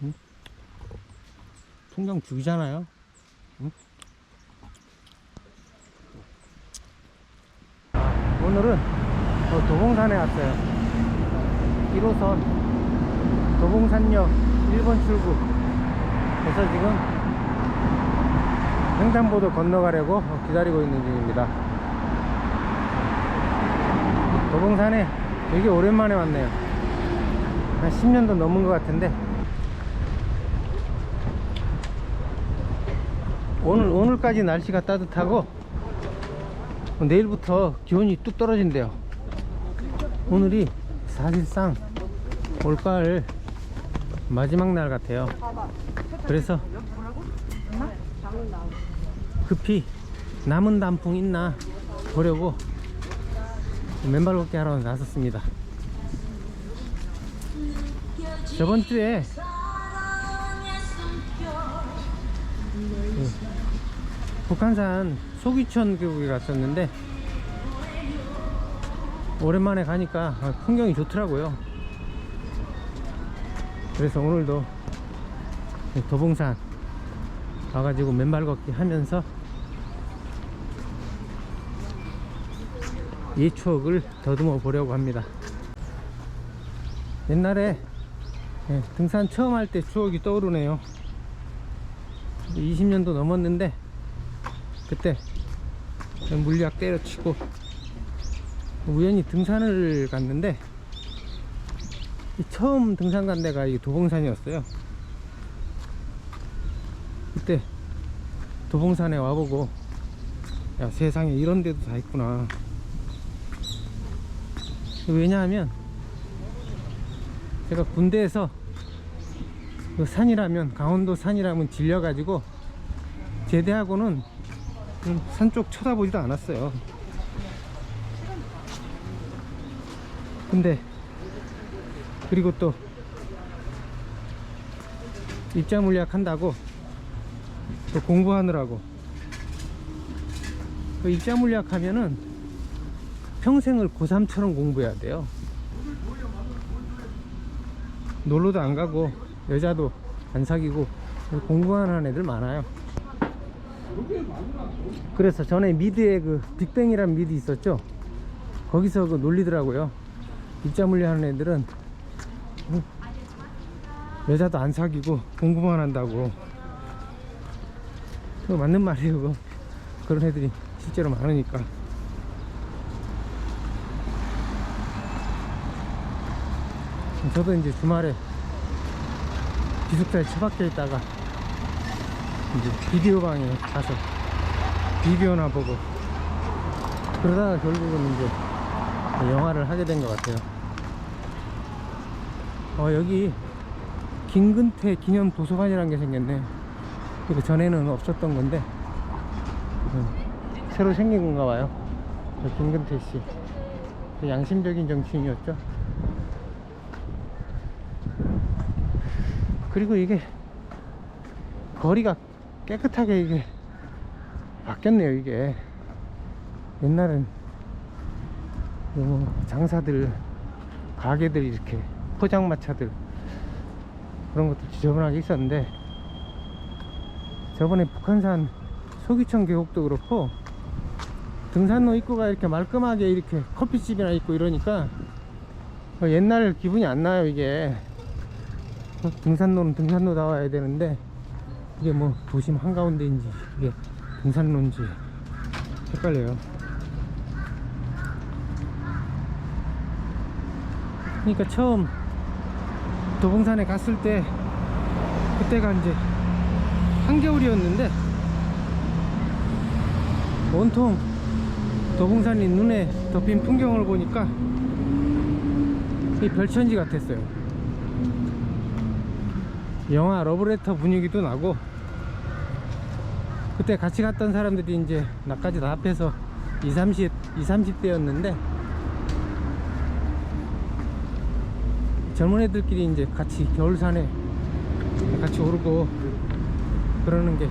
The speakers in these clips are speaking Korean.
응? 풍경 죽이잖아요. 응? 오늘은 도봉산에 왔어요. 1호선 도봉산역 1번 출구. 그래서 지금 횡단보도 건너가려고 기다리고 있는 중입니다. 도봉산에 되게 오랜만에 왔네요. 한 10년도 넘은 것 같은데, 오늘까지 날씨가 따뜻하고 내일부터 기온이 뚝 떨어진대요. 오늘이 사실상 올가을 마지막 날 같아요. 그래서 급히 남은 단풍 있나 보려고 맨발 걷기 하러 나섰습니다. 저번 주에 북한산 소귀천 계곡에 갔었는데 오랜만에 가니까 풍경이 좋더라고요. 그래서 오늘도 도봉산 와가지고 맨발 걷기 하면서 이 추억을 더듬어 보려고 합니다. 옛날에 등산 처음 할 때 추억이 떠오르네요. 20년도 넘었는데 그때 물리학 때려치고 우연히 등산을 갔는데 처음 등산 간 데가 이 도봉산이었어요. 그때 도봉산에 와보고, 야, 세상에 이런 데도 다 있구나. 왜냐하면 제가 군대에서 그 산이라면, 강원도 산이라면 질려가지고 제대하고는 산 쪽 쳐다보지도 않았어요. 근데 그리고 또 입자물리학 한다고 또 공부하느라고, 그 입자물리학 하면은 평생을 고3처럼 공부해야 돼요. 놀러도 안 가고 여자도 안 사귀고 공부하는 애들 많아요. 그래서 전에 미드에 그 빅뱅이란 미드 있었죠. 거기서 그 놀리더라고요. 입자물리 하는 애들은 여자도 안 사귀고 공부만 한다고. 그거 맞는 말이에요. 그거. 그런 애들이 실제로 많으니까. 저도 이제 주말에 기숙사에 처박혀 있다가 이제 비디오 방에 가서 비디오나 보고, 그러다가 결국은 이제 영화를 하게 된 것 같아요. 여기 김근태 기념 도서관이라는 게 생겼네. 이거 전에는 없었던 건데 새로 생긴 건가 봐요. 김근태 씨, 양심적인 정치인이었죠. 그리고 이게 거리가 깨끗하게 이게 바뀌었네요. 이게 옛날엔 장사들, 가게들, 이렇게 포장마차들 그런 것도 지저분하게 있었는데, 저번에 북한산 소귀천 계곡도 그렇고 등산로 입구가 이렇게 말끔하게 이렇게 커피집이나 있고 이러니까 옛날 기분이 안 나요. 이게 등산로는 등산로 나와야 되는데 이게 뭐 도심 한가운데인지 이게 등산로인지 헷갈려요. 그러니까 처음 도봉산에 갔을 때, 그때가 이제 한겨울이었는데 온통 도봉산이 눈에 덮인 풍경을 보니까 이 별천지 같았어요. 영화 러브레터 분위기도 나고, 그때 같이 갔던 사람들이 이제 나까지 다 합해서 20, 30대였는데 젊은 애들끼리 이제 같이 겨울산에 같이 오르고 그러는 게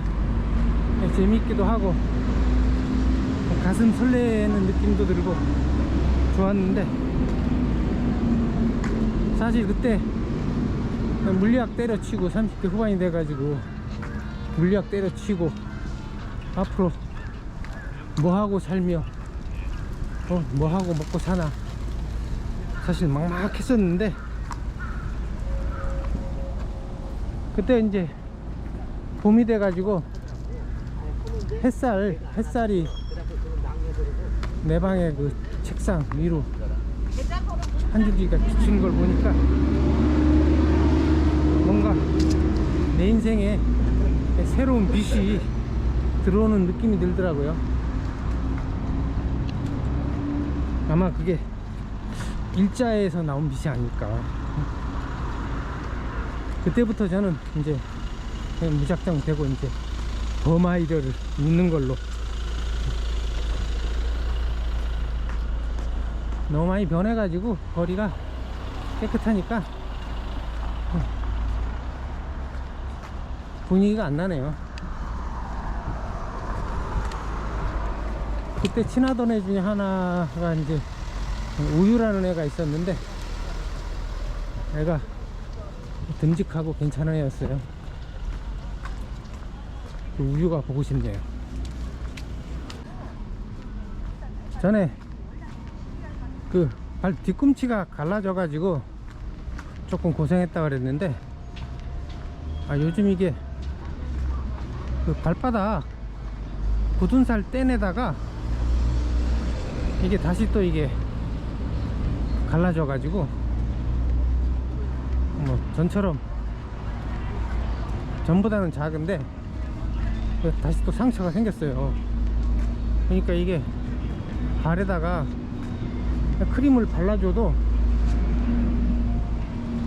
재밌기도 하고 가슴 설레는 느낌도 들고 좋았는데, 사실 그때 물리학 때려치고 30대 후반이 돼가지고 물리학 때려치고 앞으로 뭐하고 살며 뭐하고 먹고 사나 사실 막막했었는데, 그때 이제 봄이 돼가지고 햇살이 내 방의 그 책상 위로 한 줄기가 비친 걸 보니까 뭔가 내 인생에 새로운 빛이 들어오는 느낌이 들더라고요. 아마 그게 일자에서 나온 빛이 아닐까. 그때부터 저는 이제 그냥 무작정 되고 이제 범아이들을 믿는 걸로. 너무 많이 변해가지고 거리가 깨끗하니까 분위기가 안 나네요. 그때 친하던 애 중에 하나가 이제 우유라는 애가 있었는데, 애가 듬직하고 괜찮은 애였어요. 그 우유가 보고 싶네요. 전에 그 발 뒤꿈치가 갈라져 가지고 조금 고생했다 그랬는데, 요즘 이게 그 발바닥 굳은 살 떼내다가 이게 다시 또 이게 갈라져 가지고 뭐 전처럼, 전보다는 작은데 다시 또 상처가 생겼어요. 그러니까 이게 발에다가 크림을 발라줘도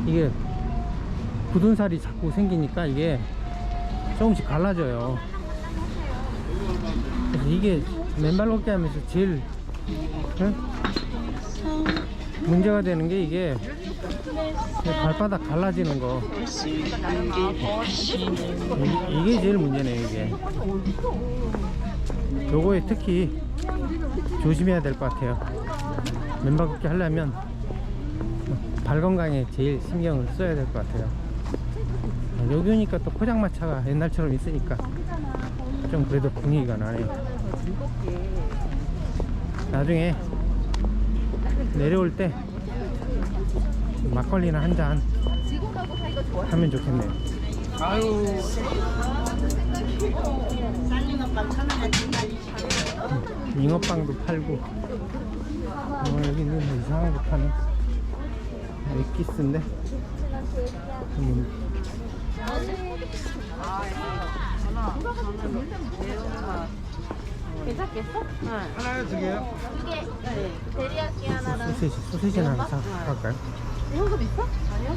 이게 굳은 살이 자꾸 생기니까 이게 조금씩 갈라져요. 그래서 이게 맨발 걷기 하면서 제일 문제가 되는 게 이게 발바닥 갈라지는 거. 이게 제일 문제네요. 이게 요거에 특히 조심해야 될 것 같아요. 맨발 걷기 하려면 발 건강에 제일 신경을 써야 될 것 같아요. 여기 오니까 또 포장마차가 옛날처럼 있으니까 좀 그래도 분위기가 나네요. 나중에 내려올 때 막걸리나 한 잔 하면 좋겠네요. 아유, 잉어빵도 팔고, 여기 있는 이상한 거 파네. 엑기스인데. 괜찮겠어? 응. 하나요, 두 개요? 두 개. 네. 데리야끼 하나랑. 소세지는 하나 사갈까요? 현금 있어? 아니요.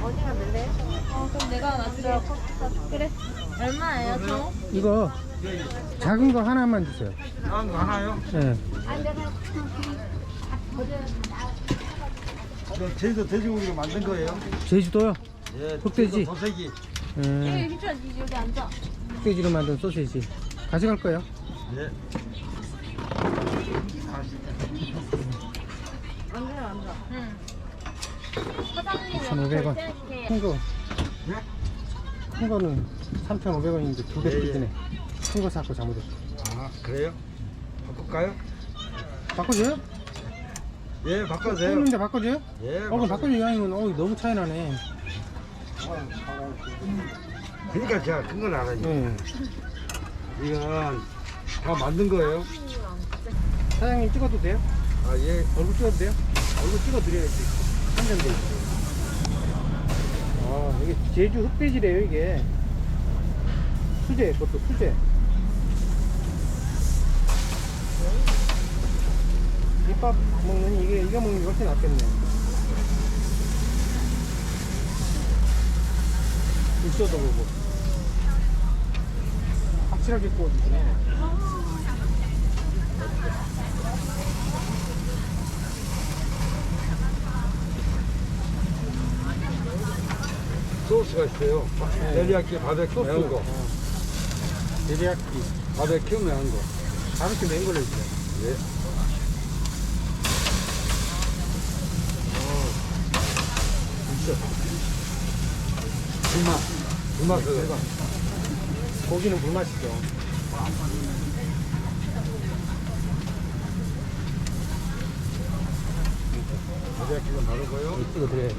어디가 될래? 그럼 내가 하나 줄게. 그래. 얼마예요, 총? 이거 작은 거 하나만 주세요. 작은 거 하나요? 네. 제주도 돼지고기로 만든 거예요? 제주도요? 예, 흑돼지. 도색이. 여기 앉아. 흑돼지로 만든 소세지 가져갈 거예요. 예. 앉아. 응. 사장님 1,500원. 큰 거, 예? 큰 거는 3,500원인데 두 개 예, 예. 뜯기네. 큰 거 사고 잘못했어. 아, 그래요? 바꿀까요? 바꿔줘요? 예, 바꿔주세요. 뜯는데 바꿔줘요? 예. 그럼 바꿔줘. 이왕이면 너무 차이 나네. 그러니까 제가 큰 건 알아요. 네. 이건 다 만든 거예요. 사장님 찍어도 돼요? 아, 예. 얼굴 찍어도 돼요? 얼굴 찍어드려야지. 한잔돼. 이게 제주 흑돼지래요, 이게. 수제, 그것도 수제. 밑밥 먹는 이거 먹는 게 훨씬 낫겠네. 육수도 보고. 확실하게 구워주시네. 소스가 있어요. 네. 데리야끼 바베큐 매운 거. 데리야끼. 바베큐 매운 거. 바베큐 맨 걸로 있어요. 예. 불맛 그 고기는 불맛이죠. 바베큐 바르고요. 찍어드려야지.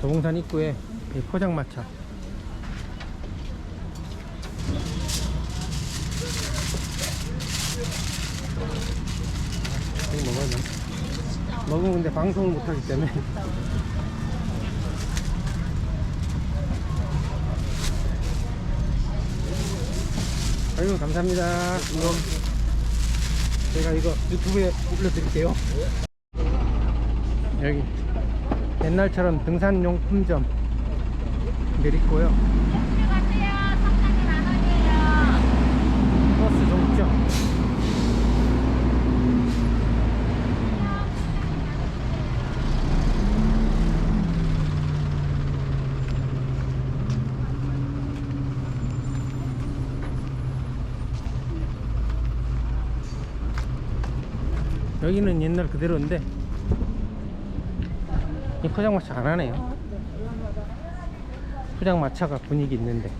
도봉산 입구에 이 포장마차. 이거 먹어요. 먹으면 근데 방송을 못하기 때문에. 아유, 감사합니다. 제가 이거 유튜브에 올려드릴게요. 여기 옛날처럼 등산용품점 내리고요. 버스 종점. 여기는 옛날 그대로인데 이 포장마차 안 하네요. 포장마차가 분위기 있는데.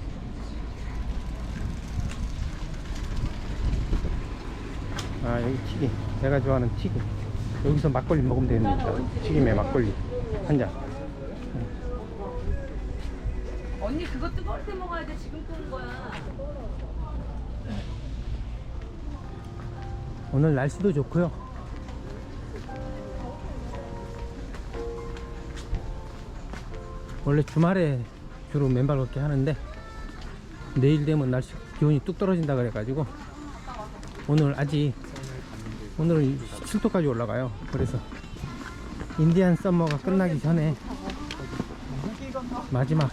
아, 여기 튀김. 내가 좋아하는 튀김. 여기서 막걸리 먹으면 되겠다. 튀김에 막걸리 한 잔. 언니 그거 뜨거울 때 먹어야 돼. 지금 끓는 거야. 오늘 날씨도 좋고요. 원래 주말에 주로 맨발 걷기 하는데 내일 되면 날씨 기온이 뚝 떨어진다 그래가지고 오늘 오늘은 17도까지 올라가요. 그래서 인디안 썸머가 끝나기 전에 마지막으로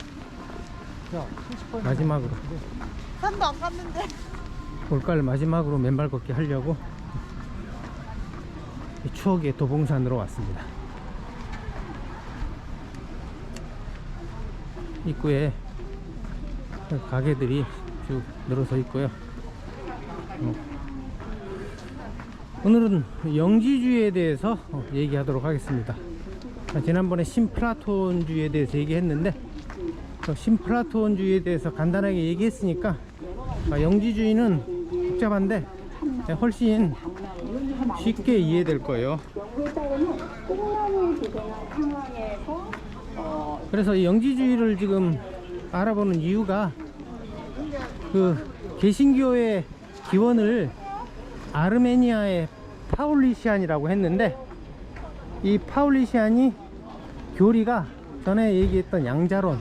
산도 안 갔는데. 올가을 마지막으로 맨발 걷기 하려고 이 추억의 도봉산으로 왔습니다. 입구에 가게들이 쭉 늘어서 있고요. 오늘은 영지주의에 대해서 얘기하도록 하겠습니다. 지난번에 신플라톤주의에 대해서 얘기했는데 신플라톤주의에 대해서 간단하게 얘기했으니까 영지주의는 복잡한데 훨씬 쉽게 이해될 거예요. 그래서 이 영지주의를 지금 알아보는 이유가 그 개신교의 기원을 아르메니아의 파울리시안이라고 했는데 이 파울리시안이 교리가 전에 얘기했던 양자론,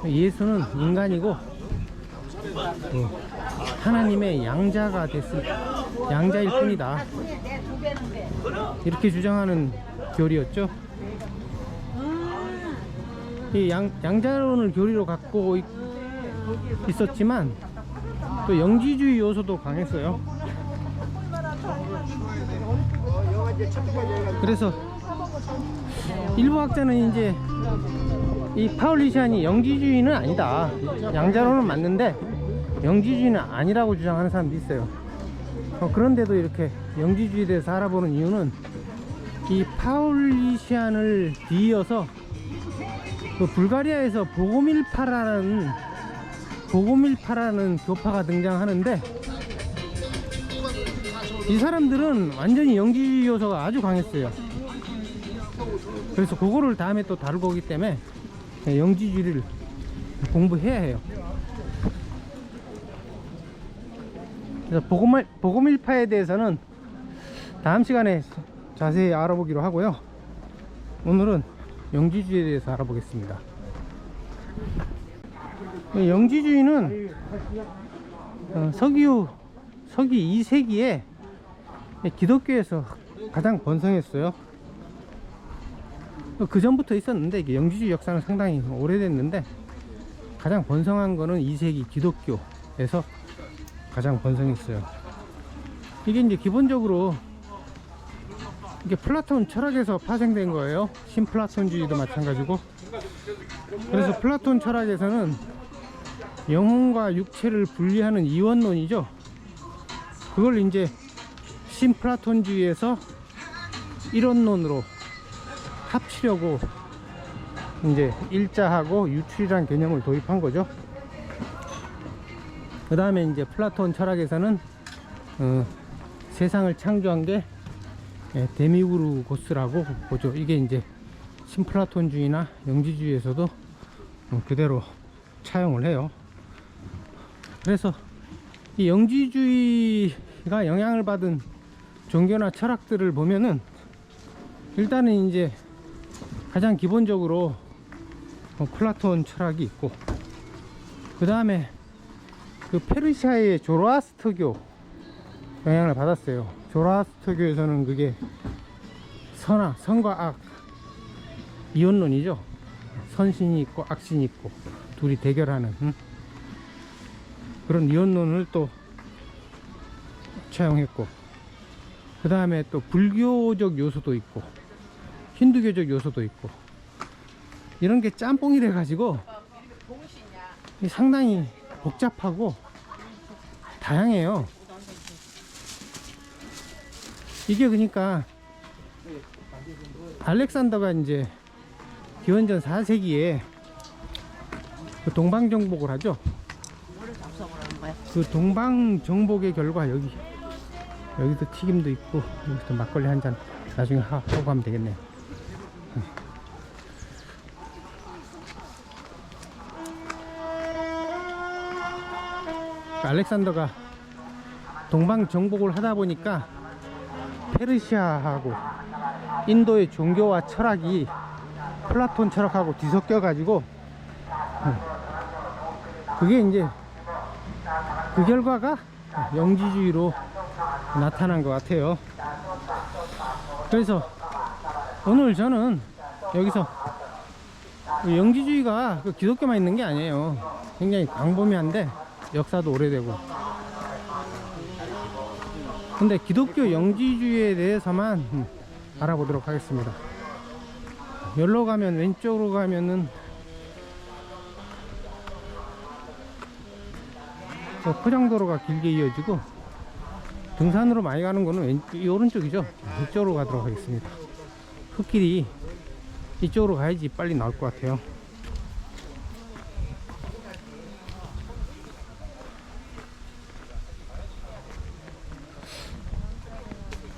예수는 인간이고 하나님의 양자일 뿐이다, 이렇게 주장하는 교리였죠. 이 양자론을 교리로 갖고 있었지만 또 영지주의 요소도 강했어요. 그래서 일부 학자는 이제 이 파울리시안이 영지주의는 아니다, 양자론은 맞는데 영지주의는 아니라고 주장하는 사람도 있어요. 그런데도 이렇게 영지주의에 대해서 알아보는 이유는 이 파울리시안을 뒤이어서 그 불가리아에서 보고밀파라는 교파가 등장하는데 이 사람들은 완전히 영지주의 요소가 아주 강했어요. 그래서 그거를 다음에 또 다룰 거기 때문에 영지주의를 공부해야 해요. 그래서 보고밀파에 대해서는 다음 시간에 자세히 알아보기로 하고요. 오늘은 영지주의에 대해서 알아보겠습니다. 영지주의는 서기 2세기에 기독교에서 가장 번성했어요. 그 전부터 있었는데 이게 영지주의 역사는 상당히 오래됐는데 가장 번성한 거는 2세기 기독교에서 가장 번성했어요. 이게 이제 기본적으로 이게 플라톤 철학에서 파생된 거예요. 신플라톤주의도 마찬가지고. 그래서 플라톤 철학에서는 영혼과 육체를 분리하는 이원론이죠. 그걸 이제 신플라톤주의에서 이론론으로 합치려고 이제 일자하고 유출이란 개념을 도입한 거죠. 그 다음에 이제 플라톤 철학에서는 세상을 창조한 게 데미우르고스라고 보죠. 이게 이제 신플라톤주의나 영지주의에서도 그대로 차용을 해요. 그래서 이 영지주의가 영향을 받은 종교나 철학들을 보면은 일단은 이제 가장 기본적으로 플라톤 철학이 있고, 그 다음에 그 페르시아의 조로아스터교 영향을 받았어요. 조로아스터교에서는 그게 선과 악 이원론이죠. 선신이 있고 악신이 있고 둘이 대결하는 그런 이원론을 또 차용했고, 그 다음에 또 불교적 요소도 있고 힌두교적 요소도 있고, 이런 게 짬뽕이 돼 가지고 상당히 복잡하고 다양해요. 이게 그러니까 알렉산더가 이제 기원전 4세기에 그 동방정복을 하죠. 그 동방정복의 결과 여기도 튀김도 있고 여기도 막걸리 한 잔 나중에 하고 가면 되겠네요. 알렉산더가 동방정복을 하다 보니까 페르시아하고 인도의 종교와 철학이 플라톤 철학하고 뒤섞여 가지고 그게 이제 그 결과가 영지주의로 나타난 것 같아요. 그래서 오늘 저는 여기서 영지주의가 그 기독교만 있는 게 아니에요. 굉장히 광범위한데 역사도 오래되고, 근데 기독교 영지주의에 대해서만 알아보도록 하겠습니다. 여기로 가면, 왼쪽으로 가면은 포장도로가 길게 이어지고, 등산으로 많이 가는 거는 이 오른쪽이죠. 이쪽으로 가도록 하겠습니다. 흙길이 이쪽으로 가야지 빨리 나올 것 같아요.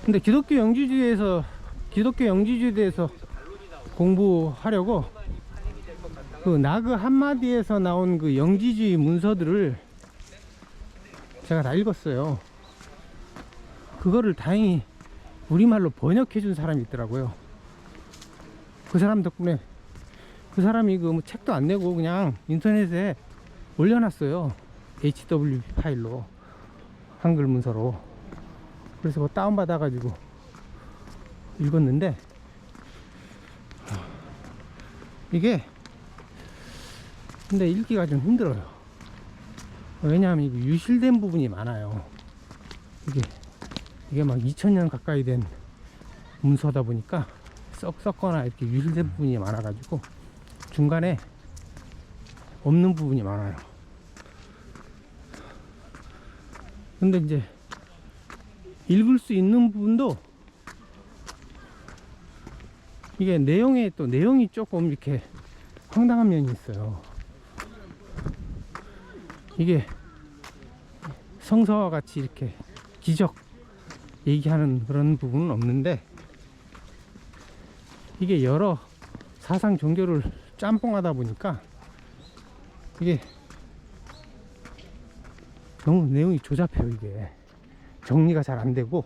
근데 기독교 영지주의에 대해서 공부하려고 그 나그 한마디에서 나온 그 영지주의 문서들을 제가 다 읽었어요. 그거를 다행히 우리말로 번역해 준 사람이 있더라고요. 그 사람 덕분에, 그 사람이 그 뭐 책도 안 내고 그냥 인터넷에 올려놨어요. HW 파일로, 한글 문서로. 그래서 그거 다운받아 가지고 읽었는데, 이게 근데 읽기가 좀 힘들어요. 왜냐하면 이게 유실된 부분이 많아요. 이게 막 2000년 가까이 된 문서다 보니까 썩거나 이렇게 유실된 부분이 많아 가지고 중간에 없는 부분이 많아요. 근데 이제 읽을 수 있는 부분도 이게 내용이 조금 이렇게 황당한 면이 있어요. 이게 성서와 같이 이렇게 기적 얘기하는 그런 부분은 없는데, 이게 여러 사상 종교를 짬뽕하다 보니까 이게 너무 내용이 조잡해요. 이게 정리가 잘 안 되고,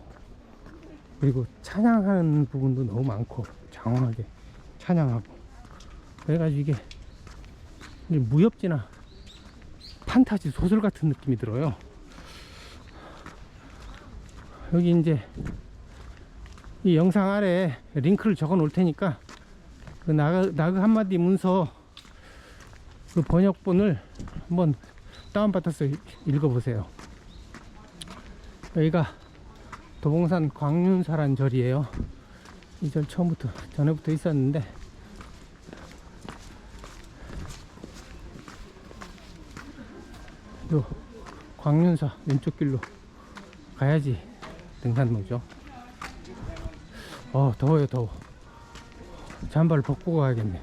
그리고 찬양하는 부분도 너무 많고 장황하게 찬양하고, 그래가지고 이게 무협지나 판타지 소설 같은 느낌이 들어요. 여기 이제 이 영상 아래에 링크를 적어 놓을 테니까 그 나그 한마디 문서 그 번역본을 한번 다운받아서 읽어보세요. 여기가 도봉산 광륜사란 절이에요. 이 절 전에부터 있었는데, 요 광륜사 왼쪽 길로 가야지 등산로죠. 더워요. 더워. 잠바를 벗고 가야겠네.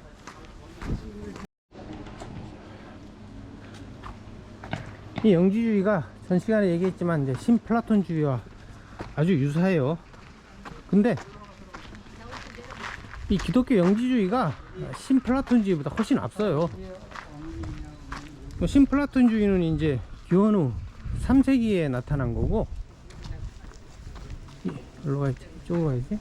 이 영지주의가 전 시간에 얘기했지만 이제 신플라톤주의와 아주 유사해요. 근데 이 기독교 영지주의가 신플라톤주의보다 훨씬 앞서요. 신플라톤주의는 이제 기원 후 3세기에 나타난 거고, 일로 가야지, 이쪽으로 가야지.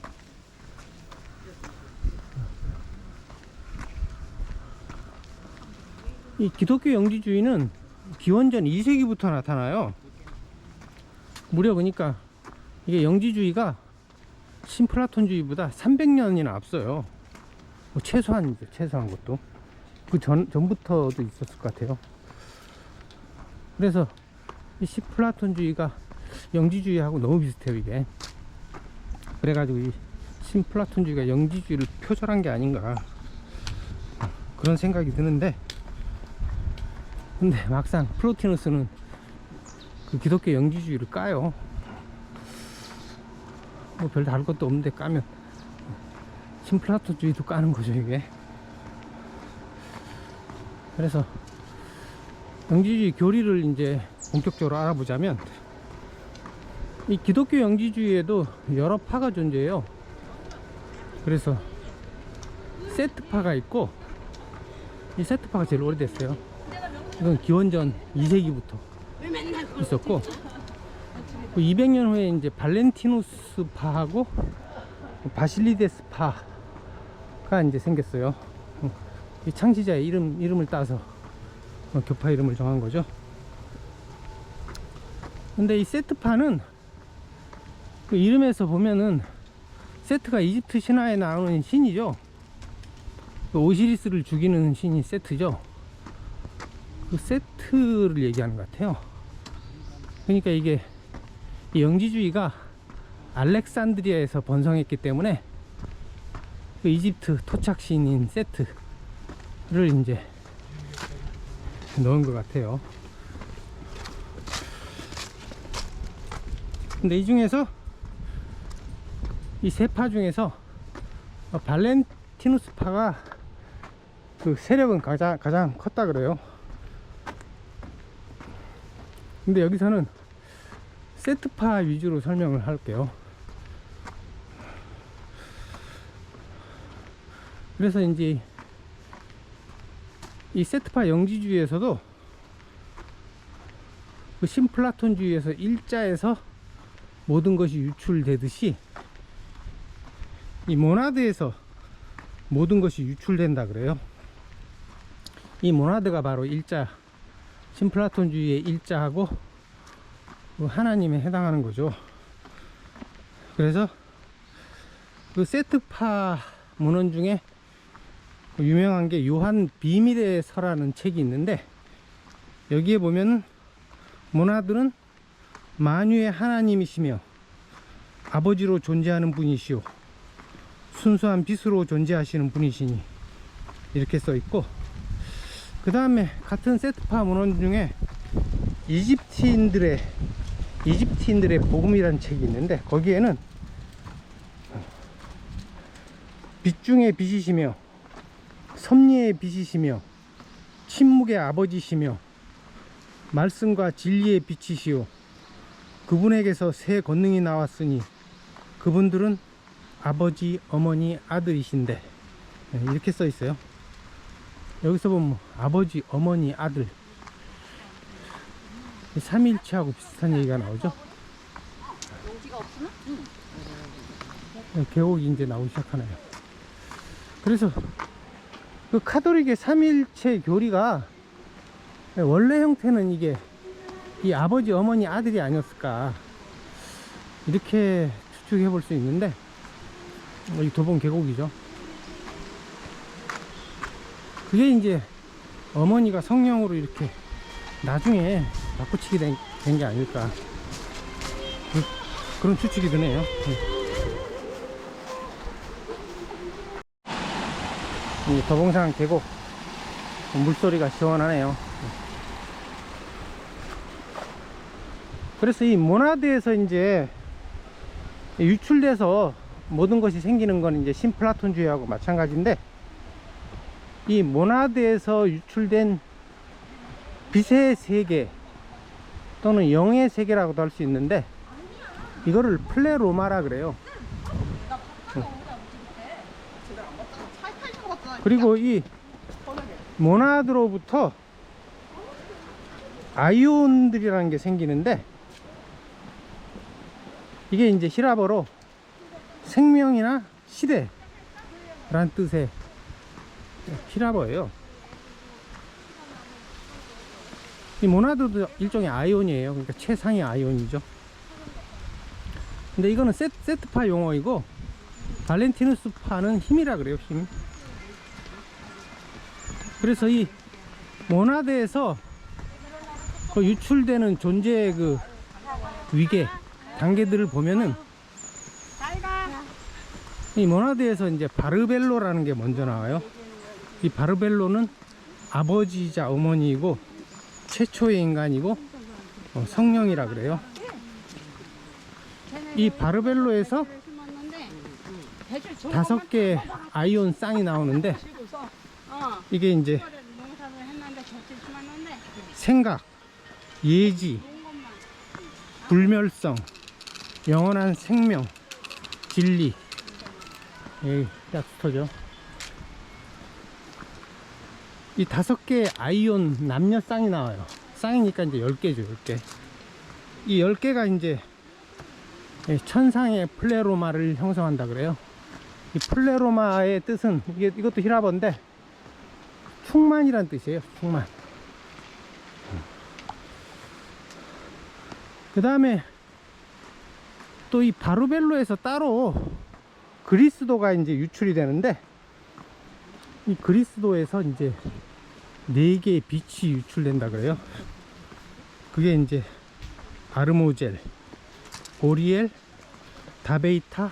이 기독교 영지주의는 기원전 2세기부터 나타나요. 무려 그러니까 이게 영지주의가 신플라톤주의보다 300년이나 앞서요. 뭐 최소한 것도 그 전부터도 있었을 것 같아요. 그래서 이 신플라톤주의가 영지주의하고 너무 비슷해요, 이게. 그래가지고 이 신플라톤주의가 영지주의를 표절한 게 아닌가 그런 생각이 드는데, 근데 막상 플로티누스는 그 기독교 영지주의를 까요. 뭐 별 다를 것도 없는데 까면 신플라톤주의도 까는 거죠, 이게. 그래서 영지주의 교리를 이제 본격적으로 알아보자면, 이 기독교 영지주의에도 여러 파가 존재해요. 그래서 세트파가 있고, 이 세트파가 제일 오래됐어요. 이건 기원전 2세기부터 있었고, 200년 후에 이제 발렌티누스 파하고 바실리데스 파가 이제 생겼어요. 이 창시자의 이름을 따서 교파 이름을 정한 거죠. 근데 이 세트파는 그 이름에서 보면은 세트가 이집트 신화에 나오는 신이죠. 그 오시리스를 죽이는 신이 세트죠. 그 세트를 얘기하는 것 같아요. 그러니까 이게 이 영지주의가 알렉산드리아에서 번성했기 때문에 그 이집트 토착신인 세트를 이제 넣은 것 같아요. 근데 이 중에서 이 세 파 중에서 발렌티누스 파가 그 세력은 가장 컸다 그래요. 근데 여기서는 세트파 위주로 설명을 할게요. 그래서 이제 이 세트파 영지주의에서도 그 신플라톤주의에서 일자에서 모든 것이 유출되듯이 이 모나드에서 모든 것이 유출된다 그래요. 이 모나드가 바로 일자, 신플라톤주의의 일자하고 하나님에 해당하는 거죠. 그래서 그 세트파 문헌 중에 유명한 게 요한 비밀의 서라는 책이 있는데, 여기에 보면 모나드는 만유의 하나님이시며 아버지로 존재하는 분이시오 순수한 빛으로 존재하시는 분이시니, 이렇게 써 있고, 그 다음에 같은 세트파 문헌 중에 이집트인들의 복음이라는 책이 있는데, 거기에는 빛 중의 빛이시며 섭리의 빛이시며 침묵의 아버지시며 말씀과 진리의 빛이시오 그분에게서 새 권능이 나왔으니 그분들은 아버지, 어머니, 아들이신데, 이렇게 써 있어요. 여기서 보면 아버지, 어머니, 아들, 삼위일체하고 비슷한 얘기가 나오죠. 용지가 없으면? 계곡이 이제 나오기 시작하네요. 그래서 그 카톨릭의 삼위일체 교리가 원래 형태는 이게 이 아버지, 어머니, 아들이 아니었을까, 이렇게 추측해 볼 수 있는데, 이 도봉 계곡이죠. 그게 이제 어머니가 성령으로 이렇게 나중에 바꾸치게 된 게 아닐까, 그런 추측이 드네요. 이 도봉산 계곡 물소리가 시원하네요. 그래서 이 모나드에서 이제 유출돼서 모든 것이 생기는 건 이제 신플라톤주의하고 마찬가지인데, 이 모나드에서 유출된 빛의 세계 또는 영의 세계라고도 할 수 있는데, 이거를 플레로마라 그래요. 그리고 이 모나드로부터 아이온들이라는 게 생기는데, 이게 이제 히라버로 생명이나 시대라는 뜻의 히라버예요. 이 모나드도 일종의 아이온이에요. 그러니까 최상의 아이온이죠. 근데 이거는 세트파 용어이고, 발렌티누스파는 힘이라 그래요. 힘. 그래서 이 모나드에서 그 유출되는 존재의 그 위계 단계들을 보면은, 이 모나드에서 이제 바르벨로라는 게 먼저 나와요. 이 바르벨로는 아버지이자 어머니이고 최초의 인간이고 성령이라 그래요. 이 바르벨로에서 5개의 아이온 쌍이 나오는데, 이게 이제 생각, 예지, 불멸성, 영원한 생명, 진리. 에이, 약스터죠. 이 5개의 아이온 남녀 쌍이 나와요. 쌍이니까 이제 10개죠, 10개. 이 10개가 이제 천상의 플레로마를 형성한다 그래요. 이 플레로마의 뜻은, 이것도 히라버인데 충만이란 뜻이에요. 충만. 그 다음에 또 이 바르벨로에서 따로 그리스도가 이제 유출이 되는데, 이 그리스도에서 이제 4개의 빛이 유출된다 그래요. 그게 이제 아르모젤, 오리엘, 다베이타,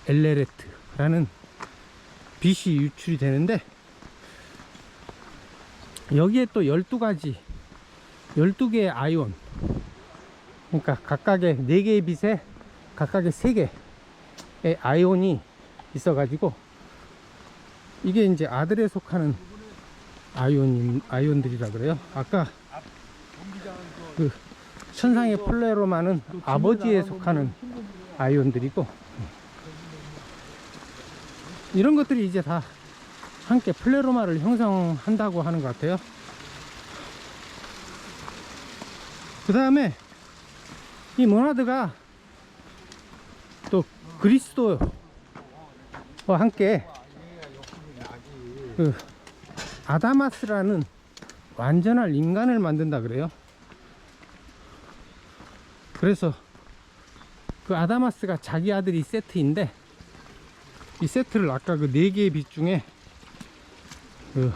엘레레트라는 빛이 유출이 되는데, 여기에 또 12개의 아이온, 그러니까 각각의 4개의 빛에 각각의 3개의 아이온이 있어가지고, 이게 이제 아들에 속하는 아이온들이라 그래요. 아까 그 천상의 플레로마는 아버지에 속하는 아이온들이고, 이런 것들이 이제 다 함께 플레로마를 형성한다고 하는 것 같아요. 그 다음에 이 모나드가 또 그리스도와 함께 그 아다마스라는 완전한 인간을 만든다 그래요. 그래서 그 아다마스가 자기 아들이 세트인데, 이 세트를 아까 그 4개의 빛 중에 그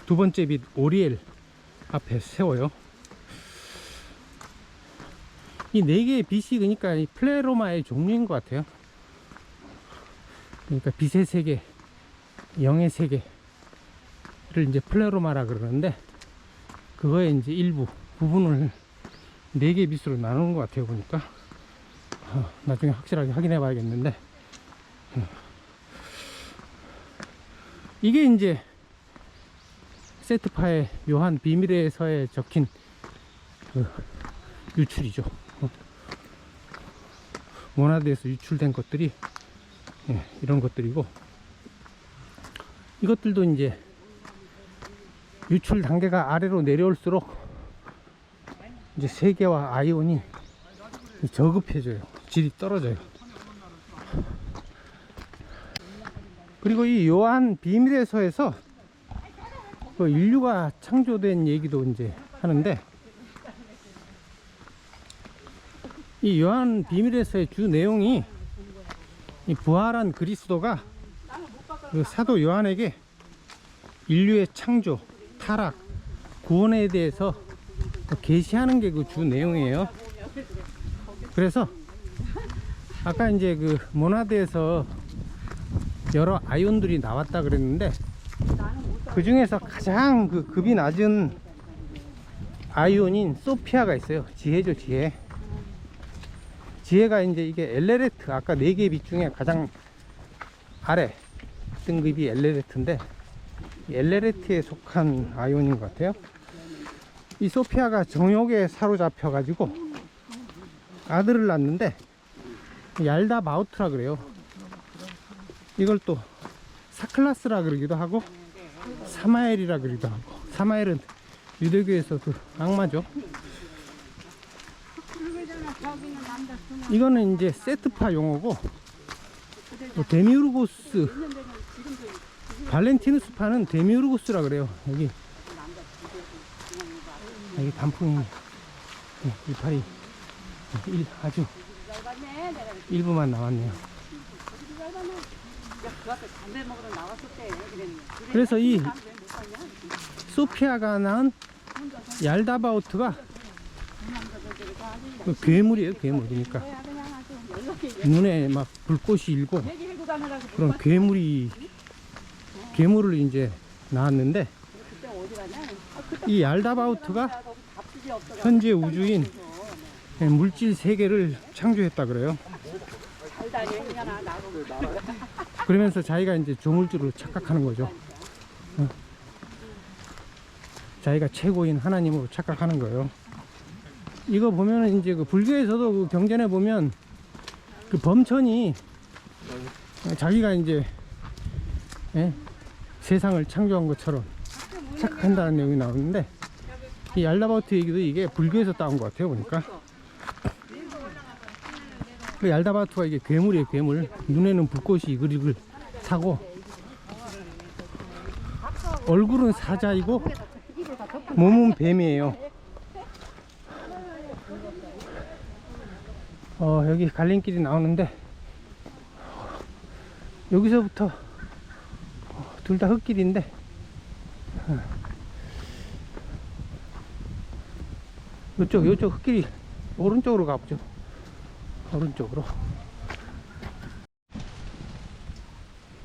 2번째 빛 오리엘 앞에 세워요. 이 4개의 빛이 그러니까 이 플레로마의 종류인 것 같아요. 그러니까 빛의 세계, 영의 세계를 이제 플레로마라 그러는데, 그거의 이제 일부 부분을 4개의 빛으로 나누는 것 같아요. 보니까 나중에 확실하게 확인해 봐야겠는데, 이게 이제 세트파의 묘한 비밀의 서에 적힌 그 유출이죠. 모나드에서 유출된 것들이 이런 것들이고, 이것들도 이제 유출 단계가 아래로 내려올수록 이제 세계와 아이온이 저급해져요. 질이 떨어져요. 그리고 이 요한 비밀의 서에서 그 인류가 창조된 얘기도 이제 하는데, 이 요한 비밀의 서의 주 내용이, 이 부활한 그리스도가 그 사도 요한에게 인류의 창조, 타락, 구원에 대해서 계시하는 게 그 주 내용이에요. 그래서 아까 이제 그 모나드에서 여러 아이온들이 나왔다 그랬는데, 그 중에서 가장 그 급이 낮은 아이온인 소피아가 있어요. 지혜죠, 지혜. 지혜가 이제 이게 엘레레트, 아까 4개의 빛 중에 가장 아래 등급이 엘레레트인데, 엘레레트에 속한 아이온인 것 같아요. 이 소피아가 정욕에 사로잡혀 가지고 아들을 낳는데 얄다 마우트라 그래요. 이걸 또 사클라스라 그러기도 하고 사마엘이라 그러기도 하고, 사마엘은 유대교에서도 악마죠. 이거는 이제 세트파 용어고, 데미우르고스, 발렌티누스파는 데미우르고스라 그래요. 여기 단풍이 이파리 아주 일부만 나왔네요. 그래서 이 소피아가 낳은 얄다바우트가 괴물이에요. 괴물이니까 눈에 막 불꽃이 일고 그런 괴물을 이제 낳았는데, 이 얄다바우트가 현재 우주인 물질 세계를 창조했다 그래요. 그러면서 자기가 이제 조물주로 착각하는 거죠. 자기가 최고인 하나님으로 착각하는 거예요. 이거 보면은 이제 그 불교에서도 그 경전에 보면 그 범천이 자기가 이제 세상을 창조한 것처럼 착각한다는 내용이 나오는데, 이 얄다바우트 얘기도 이게 불교에서 따온 것 같아요. 보니까 그 얄다바우트가 이게 괴물이에요. 괴물. 눈에는 불꽃이 이글이글 타고 얼굴은 사자이고 몸은 뱀이에요. 여기 갈림길이 나오는데, 여기서부터 둘 다 흙길인데, 요쪽 흙길이 오른쪽으로 가보죠. 오른쪽으로.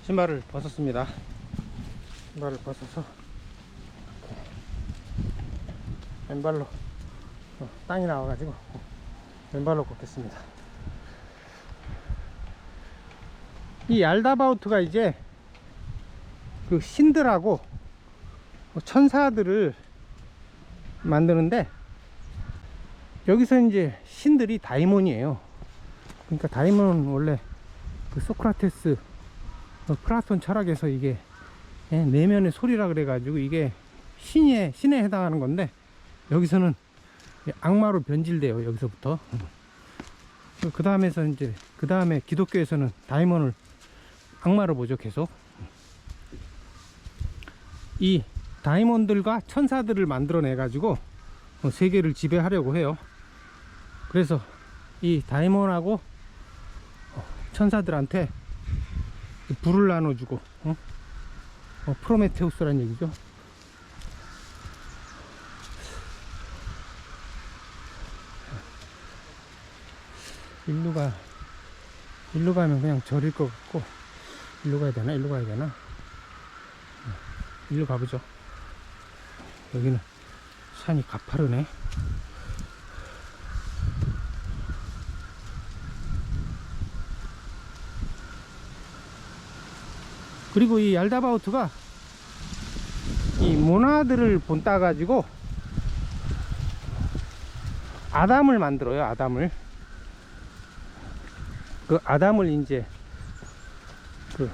신발을 벗었습니다. 신발을 벗어서 왼발로 땅이 나와가지고 왼발로 걷겠습니다. 이 얄다바우트가 이제 그 신들하고 천사들을 만드는데, 여기서 이제 신들이 다이몬이에요. 그러니까 다이몬은 원래 그 소크라테스, 플라톤 철학에서 이게 내면의 소리라 그래가지고 이게 신에 해당하는 건데, 여기서는 악마로 변질돼요. 여기서부터. 그 다음에서 이제 그 다음에 기독교에서는 다이몬을 악마로 보죠. 계속 이 다이몬들과 천사들을 만들어내 가지고 세계를 지배하려고 해요. 그래서 이 다이몬하고 천사들한테 불을 나눠주고, 프로메테우스란 얘기죠. 일로 가면 그냥 절일 것 같고, 일로 가야 되나? 일로 가보죠. 여기는 산이 가파르네. 그리고 이 얄다바우트가 이 모나드를 본따 가지고 아담을 만들어요. 아담을 이제 그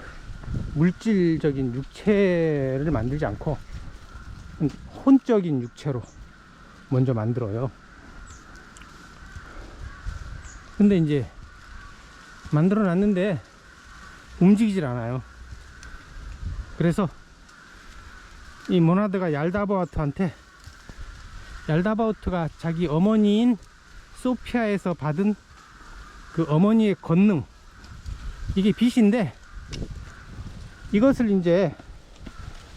물질적인 육체를 만들지 않고 혼적인 육체로 먼저 만들어요. 근데 이제 만들어 놨는데 움직이질 않아요. 그래서 이 모나드가 얄다바우트가 자기 어머니인 소피아에서 받은 그 어머니의 권능, 이게 빛인데, 이것을 이제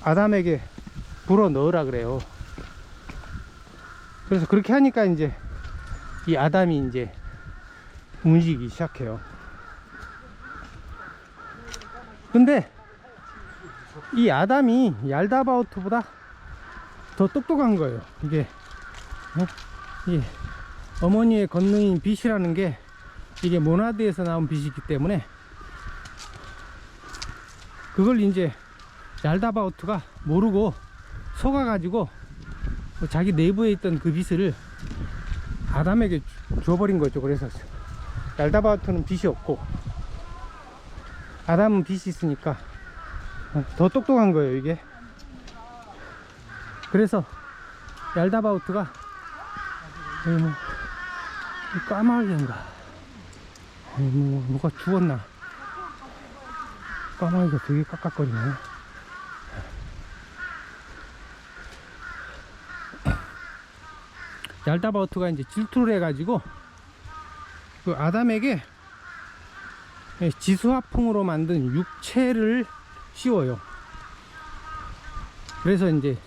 아담에게 불어 넣으라 그래요. 그래서 그렇게 하니까 이제 이 아담이 이제 움직이기 시작해요. 근데 이 아담이 얄다바우트보다 더 똑똑한 거예요. 이게 이 어머니의 권능인 빛이라는 게 이게 모나드에서 나온 빛이기 때문에 그걸 이제 얄다바오트가 모르고 속아가지고 자기 내부에 있던 그 빛을 아담에게 줘버린 거죠. 그래서 얄다바오트는 빛이 없고 아담은 빛이 있으니까 더 똑똑한 거예요 이게. 그래서 얄다바오트가 뭐 까마귀인가 뭐가 죽었나. 까마귀가 되게 깍깍거리네. 얄다바오트가 이제 질투를 해가지고 그 아담에게 지수화풍으로 만든 육체를 씌워요. 그래서 이제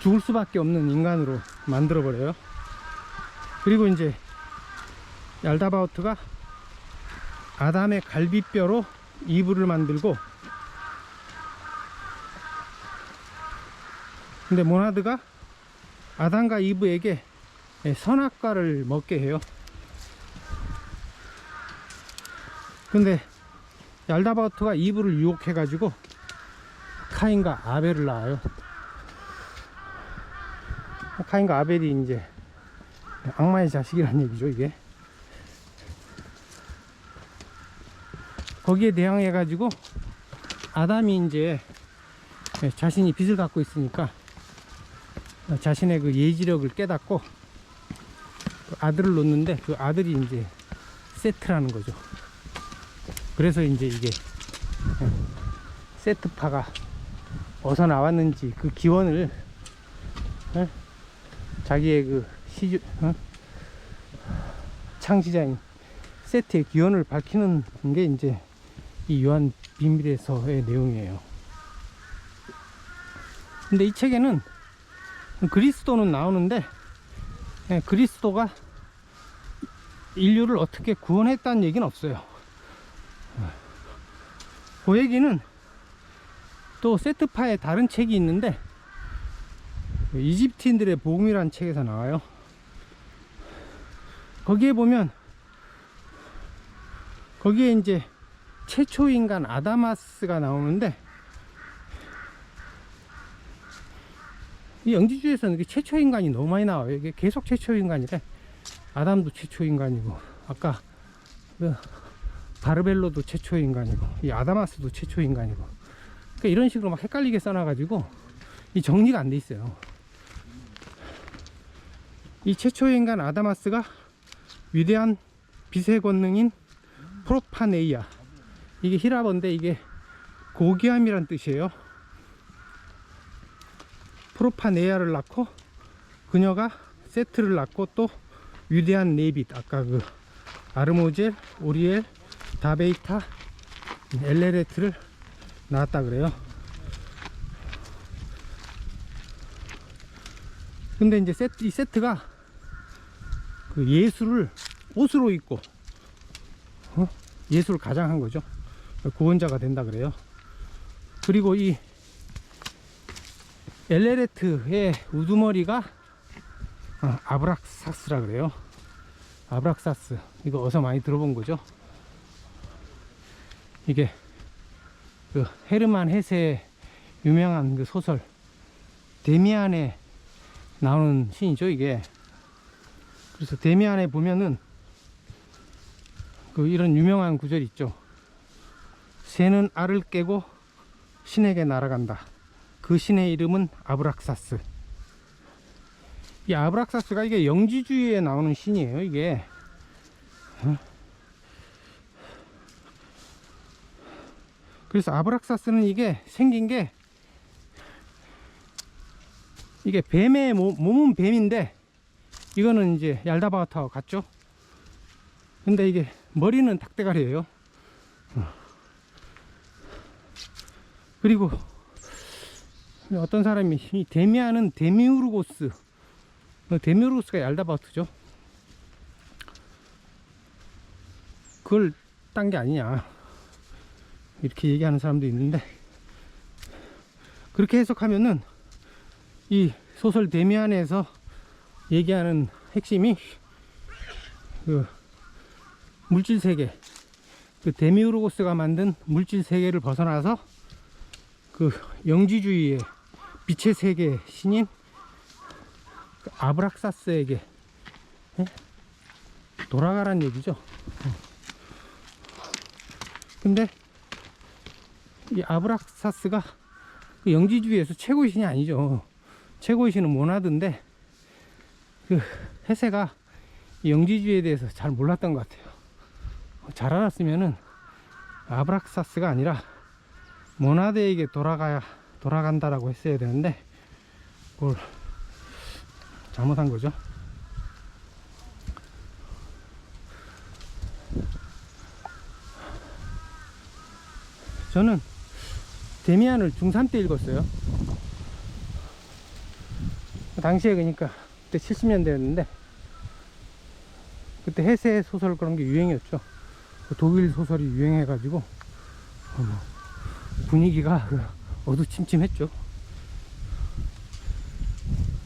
죽을 수밖에 없는 인간으로 만들어 버려요. 그리고 이제 얄다바오트가 아담의 갈비뼈로 이브를 만들고, 근데 모나드가 아담과 이브에게 선악과를 먹게 해요. 근데 얄다바오트가 이브를 유혹해 가지고 카인과 아벨을 낳아요. 카인과 아벨이 이제 악마의 자식이란 얘기죠 이게. 거기에 대항해 가지고 아담이 이제 자신이 빛을 갖고 있으니까 자신의 그 예지력을 깨닫고 아들을 놓는데, 그 아들이 이제 세트라는 거죠. 그래서 이제 이게 세트파가 어디서 나왔는지 그 기원을 자기의 그 창시자인 세트의 기원을 밝히는 게 이제 이 요한 비밀에서의 내용이에요. 근데 이 책에는 그리스도는 나오는데 그리스도가 인류를 어떻게 구원했다는 얘기는 없어요. 그 얘기는 또 세트파의 다른 책이 있는데 이집트인들의 복음이라는 책에서 나와요. 거기에 보면 거기에 이제 최초 인간 아다마스가 나오는데, 이 영지주에서는 최초 인간이 너무 많이 나와요. 이게 계속 최초 인간이래. 아담도 최초 인간이고, 아까 그 바르벨로도 최초 인간이고, 이 아다마스도 최초 인간이고, 그러니까 이런 식으로 막 헷갈리게 써놔가지고 이 정리가 안 돼 있어요. 이 최초 인간 아다마스가 위대한 빛의 권능인 프로파네이아, 이게 히라버인데 이게 고귀함이란 뜻이에요. 프로파네이아를 낳고 그녀가 세트를 낳고 또 위대한 네빗, 아까 그 아르모젤, 오리엘, 다베이타, 엘레레트를 낳았다 그래요. 근데 이제 이 세트가 그 예수를 옷으로 입고 예수를 가장한 거죠. 구원자가 된다 그래요. 그리고 이 엘레레트의 우두머리가 아브락사스라 그래요. 아브락사스, 이거 어디서 많이 들어본 거죠. 이게 그 헤르만 헤세의 유명한 그 소설 데미안에 나오는 신이죠 이게. 그래서 데미안에 보면은 그 이런 유명한 구절 있죠. 새는 알을 깨고 신에게 날아간다. 그 신의 이름은 아브락사스. 이 아브락사스가 이게 영지주의에 나오는 신이에요 이게. 그래서 아브락사스는 이게 생긴 게, 이게 뱀의 몸은 뱀인데 이거는 이제 얄다바오트하고 같죠. 근데 이게 머리는 닭대가리예요. 그리고 어떤 사람이 이 데미안은 데미우르고스, 데미우르고스가 얄다바오트죠. 그걸 딴 게 아니냐 이렇게 얘기하는 사람도 있는데, 그렇게 해석하면은 이 소설 데미안에서 얘기하는 핵심이 그 물질 세계, 그 데미우르고스가 만든 물질 세계를 벗어나서 그 영지주의의 빛의 세계 신인 그 아브락사스에게 돌아가란 얘기죠. 근데 이 아브락사스가 그 영지주의에서 최고의 신이 아니죠. 최고의 신은 모나드인데 그 헤세가 영지주의에 대해서 잘 몰랐던 것 같아요. 잘 알았으면은 아브락사스가 아니라 모나드에게 돌아간다라고 했어야 되는데 그걸 잘못한 거죠. 저는 데미안을 중3 때 읽었어요. 당시에 그러니까 그때 70년대였는데 그때 헤세 소설 그런 게 유행이었죠. 독일 소설이 유행해가지고 분위기가 어두침침했죠.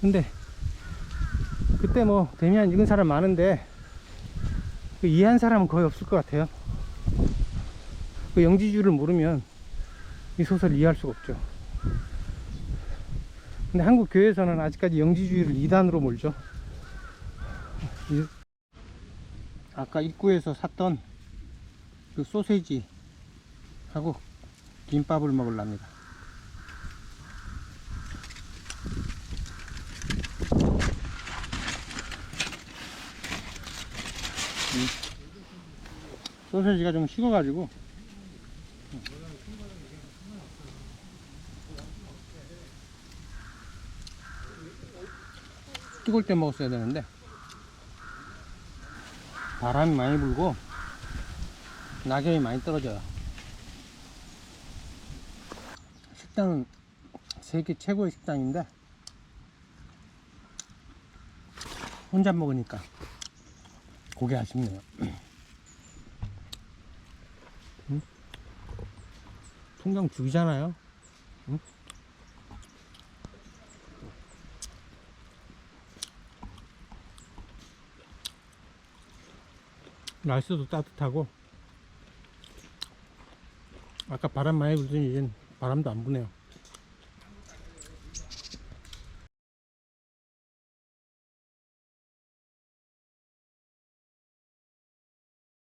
근데 그때 뭐 데미안 읽은 사람 많은데 그 이해한 사람은 거의 없을 것 같아요. 그 영지주의를 모르면 이 소설을 이해할 수가 없죠. 근데 한국 교회에서는 아직까지 영지주의를 이단으로 몰죠. 아까 입구에서 샀던 그 소세지 하고 김밥을 먹으랍니다. 소세지가 좀 식어가지고 뜨거울 때 먹었어야 되는데 바람이 많이 불고 낙엽이 많이 떨어져요. 식당은 세계 최고의 식당인데 혼자 먹으니까 그게 아쉽네요. 풍경 죽이잖아요. 날씨도 따뜻하고 아까 바람 많이 불더니 이젠 바람도 안 부네요.